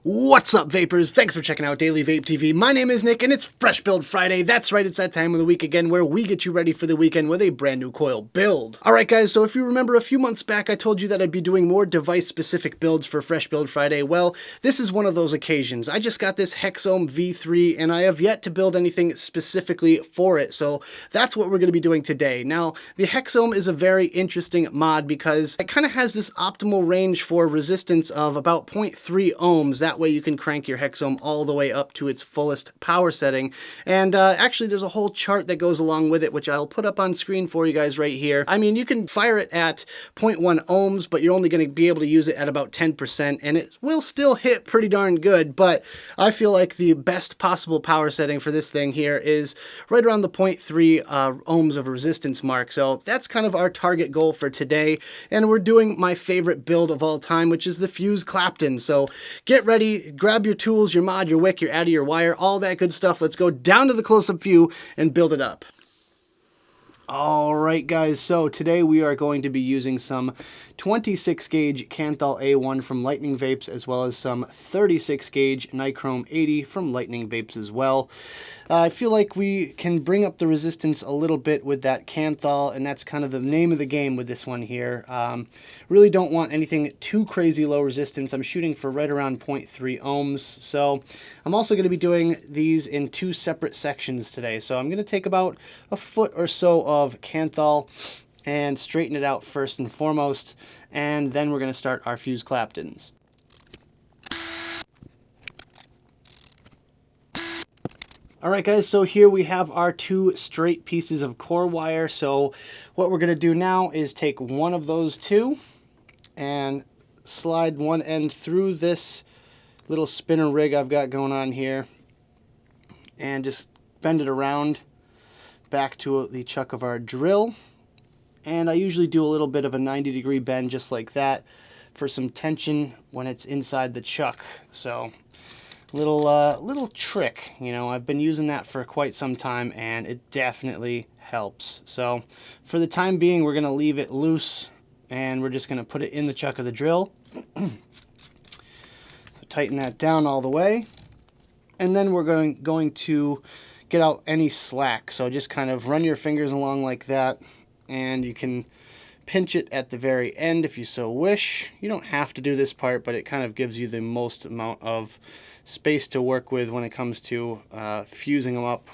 What's up, vapors? Thanks for checking out Daily Vape TV. My name is Nick, and it's Fresh Build Friday. That's right, it's that time of the week again where we get you ready for the weekend with a brand new coil build. Alright guys, so if you remember a few months back, I told you that I'd be doing more device-specific builds for Fresh Build Friday. Well, this is one of those occasions. I just got this HexOhm V3, and I have yet to build anything specifically for it, so that's what we're going to be doing today. Now, the HexOhm is a very interesting mod because it kind of has this optimal range for resistance of about 0.3 ohms. That way you can crank your HexOhm all the way up to its fullest power setting. And actually there's a whole chart that goes along with it, which I'll put up on screen for you guys right here. I mean, you can fire it at 0.1 ohms, but you're only going to be able to use it at about 10%, and it will still hit pretty darn good. But I feel like the best possible power setting for this thing here is right around the 0.3 ohms of resistance mark. So that's kind of our target goal for today. And we're doing my favorite build of all time, which is the Fuse Clapton. So get ready, grab your tools, your mod, your wick, your adder, your wire, all that good stuff. Let's go down to the close-up view and build it up. Alright guys, so today we are going to be using some 26 gauge Kanthal A1 from Lightning Vapes, as well as some 36 gauge Nichrome 80 from Lightning Vapes as well. I feel like we can bring up the resistance a little bit with that Kanthal, and that's kind of the name of the game with this one here. Really don't want anything too crazy low resistance. I'm shooting for right around 0.3 ohms. So I'm also going to be doing these in two separate sections today. So I'm going to take about a foot or so of Kanthal and straighten it out first and foremost, and then we're going to start our Fuse Claptons. Alright guys, so here we have our two straight pieces of core wire. So what we're going to do now is take one of those two and slide one end through this little spinner rig I've got going on here, and just bend it around back to the chuck of our drill. And I usually do a little bit of a 90-degree bend just like that for some tension when it's inside the chuck. So little trick, you know, I've been using that for quite some time and it definitely helps. So for the time being, we're going to leave it loose and we're just going to put it in the chuck of the drill. So tighten that down all the way, and then we're going to get out any slack. So just kind of run your fingers along like that, and you can pinch it at the very end if you so wish. You don't have to do this part, but it kind of gives you the most amount of space to work with when it comes to fusing them up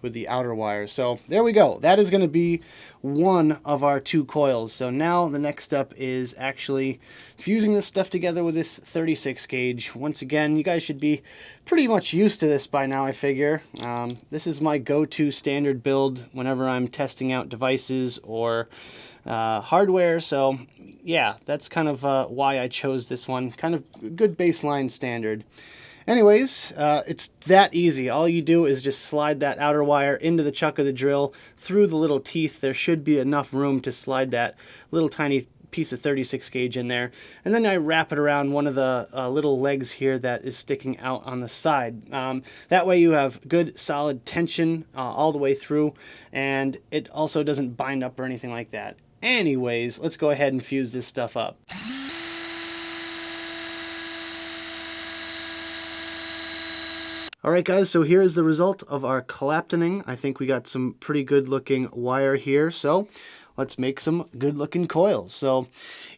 with the outer wires. So there we go. That is going to be one of our two coils. So now the next step is actually fusing this stuff together with this 36 gauge. Once again, you guys should be pretty much used to this by now, I figure. This is my go-to standard build whenever I'm testing out devices or hardware. So yeah, that's kind of why I chose this one. Kind of a good baseline standard. Anyways, it's that easy. All you do is just slide that outer wire into the chuck of the drill through the little teeth. There should be enough room to slide that little tiny piece of 36 gauge in there. And then I wrap it around one of the little legs here that is sticking out on the side. That way you have good solid tension all the way through, and it also doesn't bind up or anything like that. Anyways, let's go ahead and fuse this stuff up. Alright guys, so here is the result of our claptoning. I think we got some pretty good looking wire here, so let's make some good looking coils. So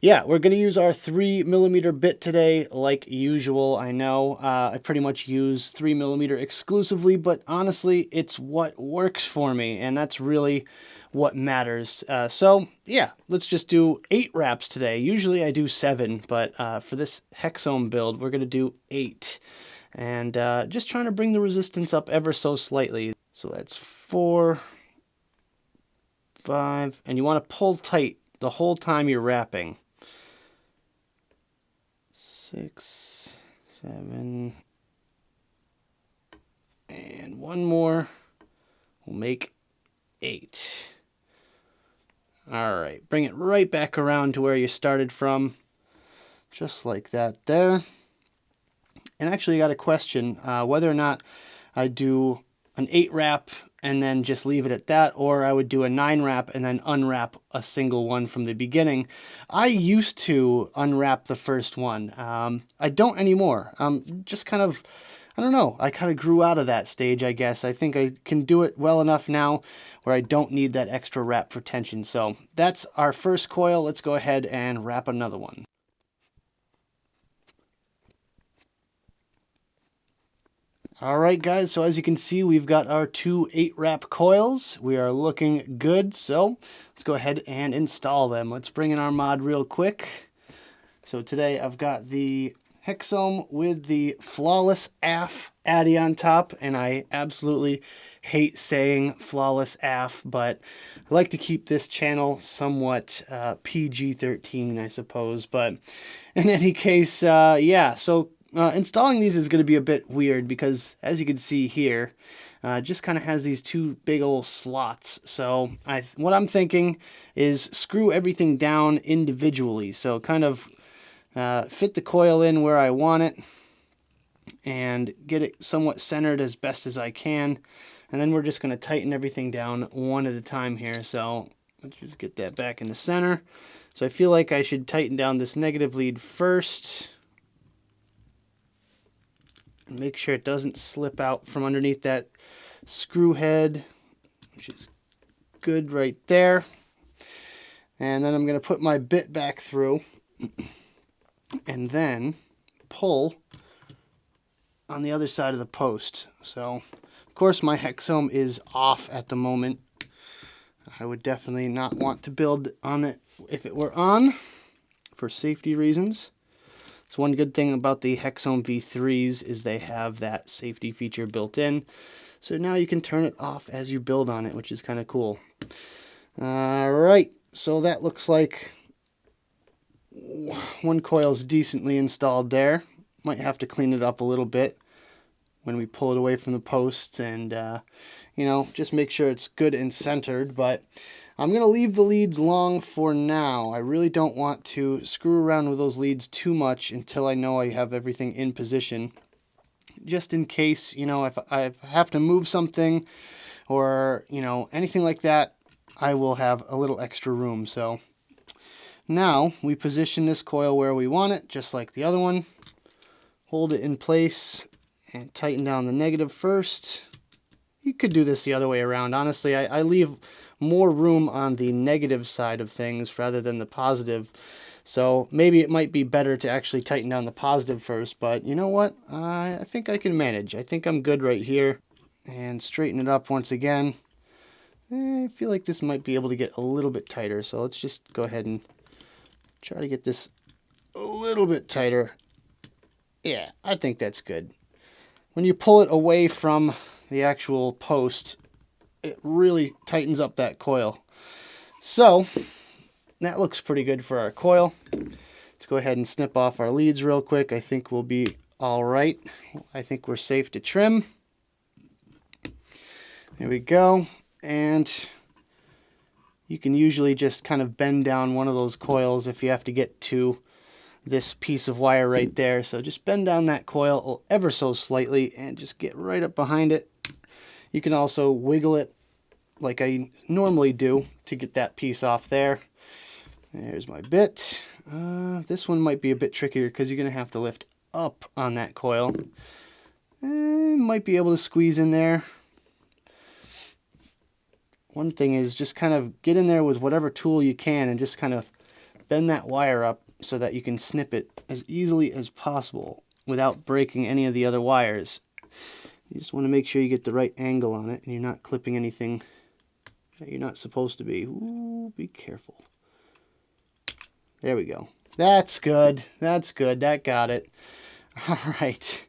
yeah, we're going to use our 3mm bit today like usual. I know I pretty much use 3mm exclusively, but honestly it's what works for me, and that's really what matters. So yeah, let's just do 8 wraps today. Usually I do 7, but for this HexOhm build we're going to do 8. And just trying to bring the resistance up ever so slightly. So that's 4, 5, and you want to pull tight the whole time you're wrapping. 6, 7, and one more will make 8. Alright, bring it right back around to where you started from, just like that there. And actually I got a question whether or not I do an 8 wrap and then just leave it at that, or I would do a 9 wrap and then unwrap a single one from the beginning. I used to unwrap the first one. I don't anymore. Just kind of, I don't know, I kind of grew out of that stage, I guess. I think I can do it well enough now where I don't need that extra wrap for tension. So that's our first coil. Let's go ahead and wrap another one. Alright guys, so as you can see, we've got our 2 8-wrap coils. We are looking good, so let's go ahead and install them. Let's bring in our mod real quick. So today I've got the HexOhm with the Flawless AF Addy on top, and I absolutely hate saying Flawless AF, but I like to keep this channel somewhat PG-13, I suppose. But in any case, yeah, so installing these is going to be a bit weird because, as you can see here, it just kind of has these 2 big old slots. So what I'm thinking is screw everything down individually. So kind of fit the coil in where I want it and get it somewhat centered as best as I can. And then we're just going to tighten everything down one at a time here. So let's just get that back in the center. So I feel like I should tighten down this negative lead first. Make sure it doesn't slip out from underneath that screw head, which is good right there. And then I'm going to put my bit back through and then pull on the other side of the post. So, of course, my HexOhm is off at the moment. I would definitely not want to build on it if it were on for safety reasons. So one good thing about the HexOhm V3s is they have that safety feature built in. So now you can turn it off as you build on it, which is kind of cool. Alright, so that looks like one coil's decently installed there. Might have to clean it up a little bit when we pull it away from the posts and, you know, just make sure it's good and centered. But I'm going to leave the leads long for now. I really don't want to screw around with those leads too much until I know I have everything in position. Just in case, you know, if I have to move something or, you know, anything like that, I will have a little extra room. So now we position this coil where we want it, just like the other one. Hold it in place and tighten down the negative first. You could do this the other way around. Honestly, I leave more room on the negative side of things rather than the positive. So maybe it might be better to actually tighten down the positive first, but you know what? I think I can manage. I think I'm good right here. And straighten it up once again. I feel like this might be able to get a little bit tighter, so let's just go ahead and try to get this a little bit tighter. Yeah, I think that's good. When you pull it away from the actual post, it really tightens up that coil. So that looks pretty good for our coil. Let's go ahead and snip off our leads real quick. I think we'll be all right. I think we're safe to trim. There we go. And you can usually just kind of bend down one of those coils if you have to get to this piece of wire right there. So just bend down that coil ever so slightly and just get right up behind it. You can also wiggle it like I normally do to get that piece off there. There's my bit. This one might be a bit trickier because you're going to have to lift up on that coil. Might be able to squeeze in there. One thing is just kind of get in there with whatever tool you can and just kind of bend that wire up so that you can snip it as easily as possible without breaking any of the other wires. You just want to make sure you get the right angle on it and you're not clipping anything that you're not supposed to be. Ooh, be careful. There we go. That's good. That's good. That got it. All right.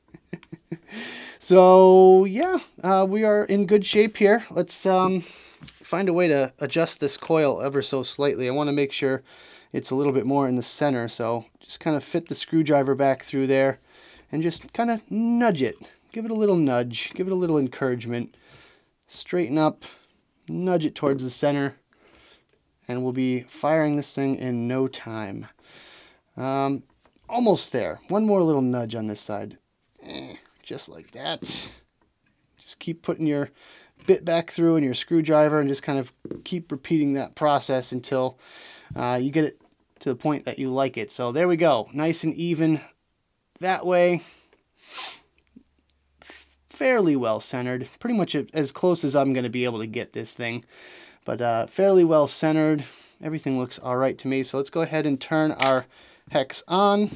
So, yeah, we are in good shape here. Let's find a way to adjust this coil ever so slightly. I want to make sure it's a little bit more in the center. So just kind of fit the screwdriver back through there and just kind of nudge it. Give it a little nudge. Give it a little encouragement. Straighten up. Nudge it towards the center. And we'll be firing this thing in no time. Almost there. One more little nudge on this side. Just like that. Just keep putting your bit back through in your screwdriver and just kind of keep repeating that process until you get it to the point that you like it. So there we go, nice and even that way. Fairly well centered, pretty much as close as I'm going to be able to get this thing, but fairly well centered. Everything looks all right to me. So let's go ahead and turn our hex on,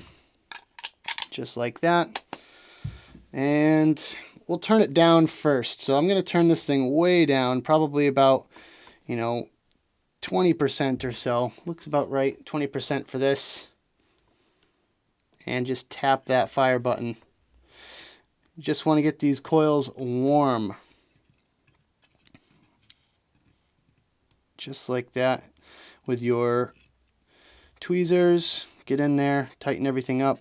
just like that. And we'll turn it down first. So I'm going to turn this thing way down, probably about, 20% or so. Looks about right, 20% for this. And just tap that fire button. You just want to get these coils warm. Just like that. With your tweezers, get in there, tighten everything up.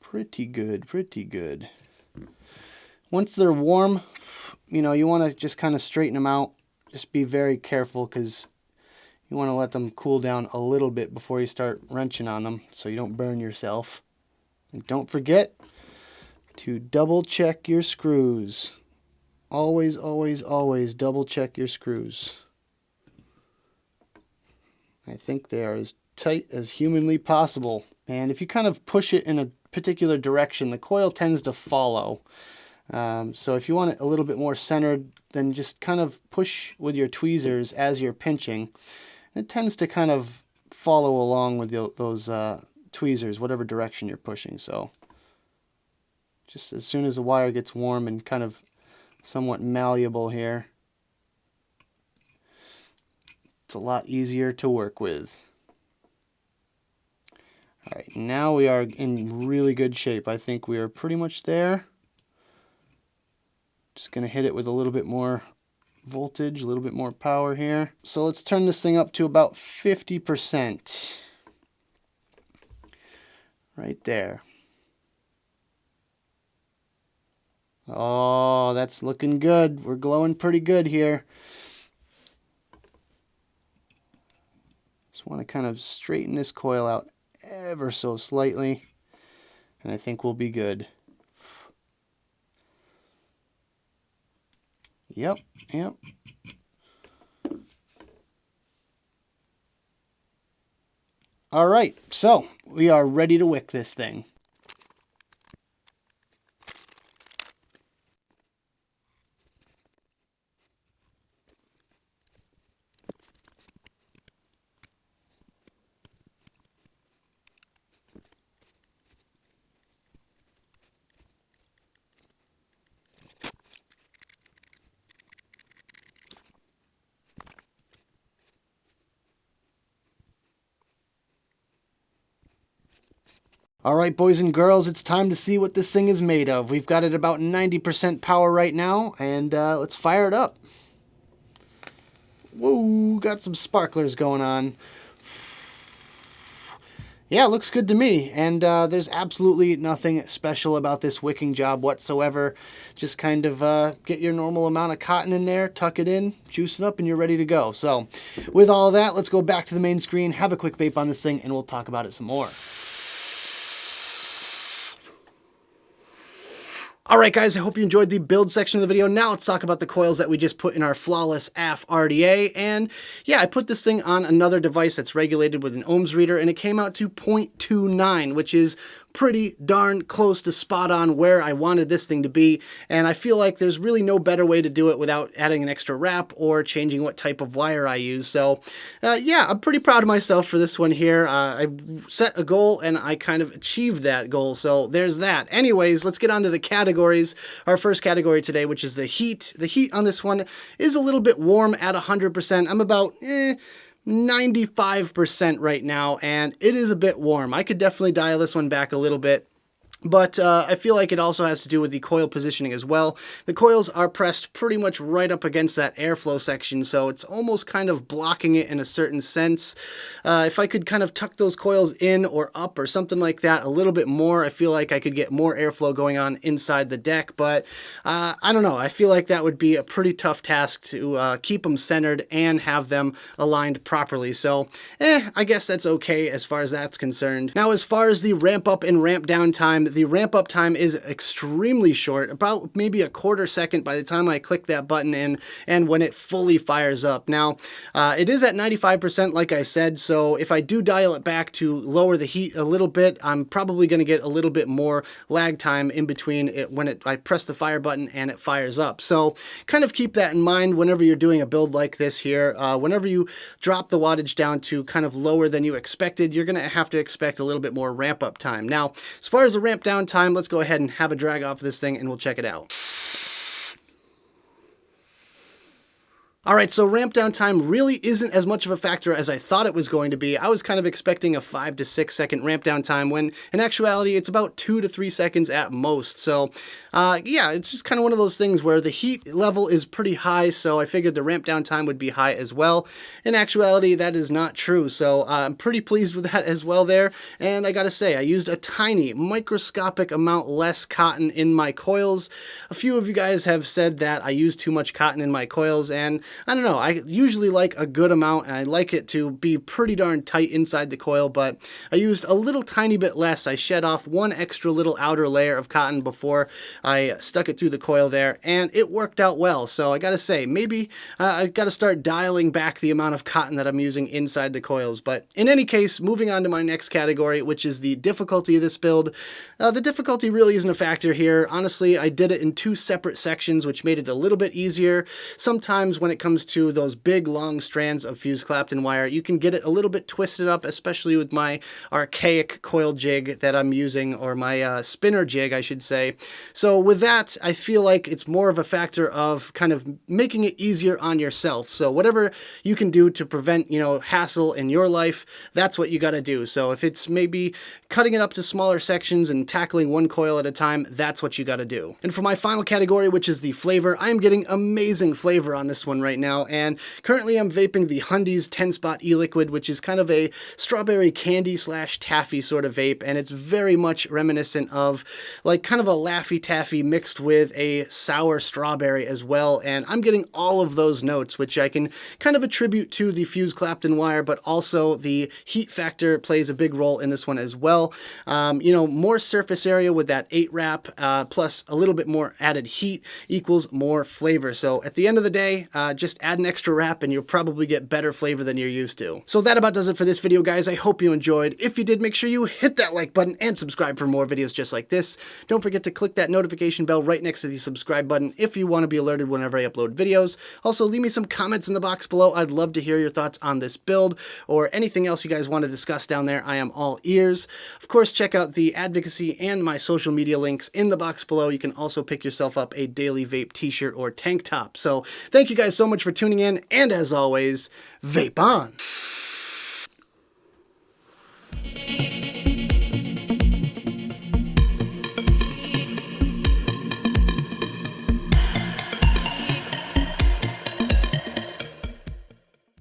Pretty good, pretty good. Once they're warm, you want to just kind of straighten them out. Just be very careful because you want to let them cool down a little bit before you start wrenching on them so you don't burn yourself. And don't forget to double check your screws. Always, always, always double check your screws. I think they are as tight as humanly possible. And if you kind of push it in a particular direction, the coil tends to follow. So if you want it a little bit more centered, then just kind of push with your tweezers as you're pinching. It tends to kind of follow along with those tweezers, whatever direction you're pushing. So just as soon as the wire gets warm and kind of somewhat malleable here, it's a lot easier to work with. All right, now we are in really good shape. I think we are pretty much there. Just going to hit it with a little bit more voltage, a little bit more power here. So let's turn this thing up to about 50%. Right there. Oh, that's looking good. We're glowing pretty good here. Just want to kind of straighten this coil out ever so slightly, and I think we'll be good. Yep. All right, so we are ready to wick this thing. All right, boys and girls, it's time to see what this thing is made of. We've got it about 90% power right now, and let's fire it up. Whoa, got some sparklers going on. Yeah, looks good to me, and there's absolutely nothing special about this wicking job whatsoever. Just kind of get your normal amount of cotton in there, tuck it in, juice it up, and you're ready to go. So, with all of that, let's go back to the main screen, have a quick vape on this thing, and we'll talk about it some more. Alright guys, I hope you enjoyed the build section of the video. Now let's talk about the coils that we just put in our flawless AF RDA. And yeah, I put this thing on another device that's regulated with an ohms reader, and it came out to 0.29, which is pretty darn close to spot on where I wanted this thing to be. And I feel like there's really no better way to do it without adding an extra wrap or changing what type of wire I use. So yeah, I'm pretty proud of myself for this one here. I set a goal and I kind of achieved that goal. So there's that. Anyways, let's get on to the categories. Our first category today, which is the heat. The heat on this one is a little bit warm at 100%. I'm about 95% right now, and it is a bit warm. I could definitely dial this one back a little bit. But I feel like it also has to do with the coil positioning as well. The coils are pressed pretty much right up against that airflow section, so it's almost kind of blocking it in a certain sense. If I could kind of tuck those coils in or up or something like that a little bit more, I feel like I could get more airflow going on inside the deck, but I don't know. I feel like that would be a pretty tough task to keep them centered and have them aligned properly. So, I guess that's okay as far as that's concerned. Now, as far as the ramp up and ramp down time, the ramp up time is extremely short, about maybe a quarter second by the time I click that button in and when it fully fires up. Now, it is at 95% like I said, so if I do dial it back to lower the heat a little bit, I'm probably going to get a little bit more lag time in between it when I press the fire button and it fires up. So kind of keep that in mind whenever you're doing a build like this here. Whenever you drop the wattage down to kind of lower than you expected, you're going to have to expect a little bit more ramp up time. Now, as far as the ramp down time, let's go ahead and have a drag off of this thing and we'll check it out. Alright, so ramp down time really isn't as much of a factor as I thought it was going to be. I was kind of expecting a 5 to 6 second ramp down time when in actuality it's about 2 to 3 seconds at most. So yeah, it's just kind of one of those things where the heat level is pretty high, so I figured the ramp down time would be high as well. In actuality, that is not true, so I'm pretty pleased with that as well there. And I gotta say, I used a tiny, microscopic amount less cotton in my coils. A few of you guys have said that I use too much cotton in my coils, and I don't know, I usually like a good amount and I like it to be pretty darn tight inside the coil, but I used a little tiny bit less. I shed off one extra little outer layer of cotton before I stuck it through the coil there, and it worked out well. So I gotta say, maybe I've got to start dialing back the amount of cotton that I'm using inside the coils. But in any case, moving on to my next category, which is the difficulty of this build. The difficulty really isn't a factor here. Honestly, I did it in 2 separate sections, which made it a little bit easier. Sometimes when it comes to those big long strands of fused Clapton wire, you can get it a little bit twisted up, especially with my archaic coil jig that I'm using, or my spinner jig, I should say. So with that, I feel like it's more of a factor of kind of making it easier on yourself. So whatever you can do to prevent, hassle in your life, that's what you got to do. So if it's maybe cutting it up to smaller sections and tackling one coil at a time, that's what you got to do. And for my final category, which is the flavor, I'm getting amazing flavor on this one right now, and currently I'm vaping the Hundies 10-spot e-liquid, which is kind of a strawberry candy / taffy sort of vape, and it's very much reminiscent of like kind of a Laffy Taffy mixed with a sour strawberry as well, and I'm getting all of those notes, which I can kind of attribute to the fused Clapton wire, but also the heat factor plays a big role in this one as well. More surface area with that 8 wrap plus a little bit more added heat equals more flavor. So at the end of the day, just add an extra wrap and you'll probably get better flavor than you're used to. So that about does it for this video, guys. I hope you enjoyed. If you did, make sure you hit that like button and subscribe for more videos just like this. Don't forget to click that notification bell right next to the subscribe button if you want to be alerted whenever I upload videos. Also, leave me some comments in the box below. I'd love to hear your thoughts on this build or anything else you guys want to discuss down there. I am all ears. Of course, check out the advocacy and my social media links in the box below. You can also pick yourself up a Daily Vape t-shirt or tank top. So thank you guys so much for tuning in, and as always, vape on!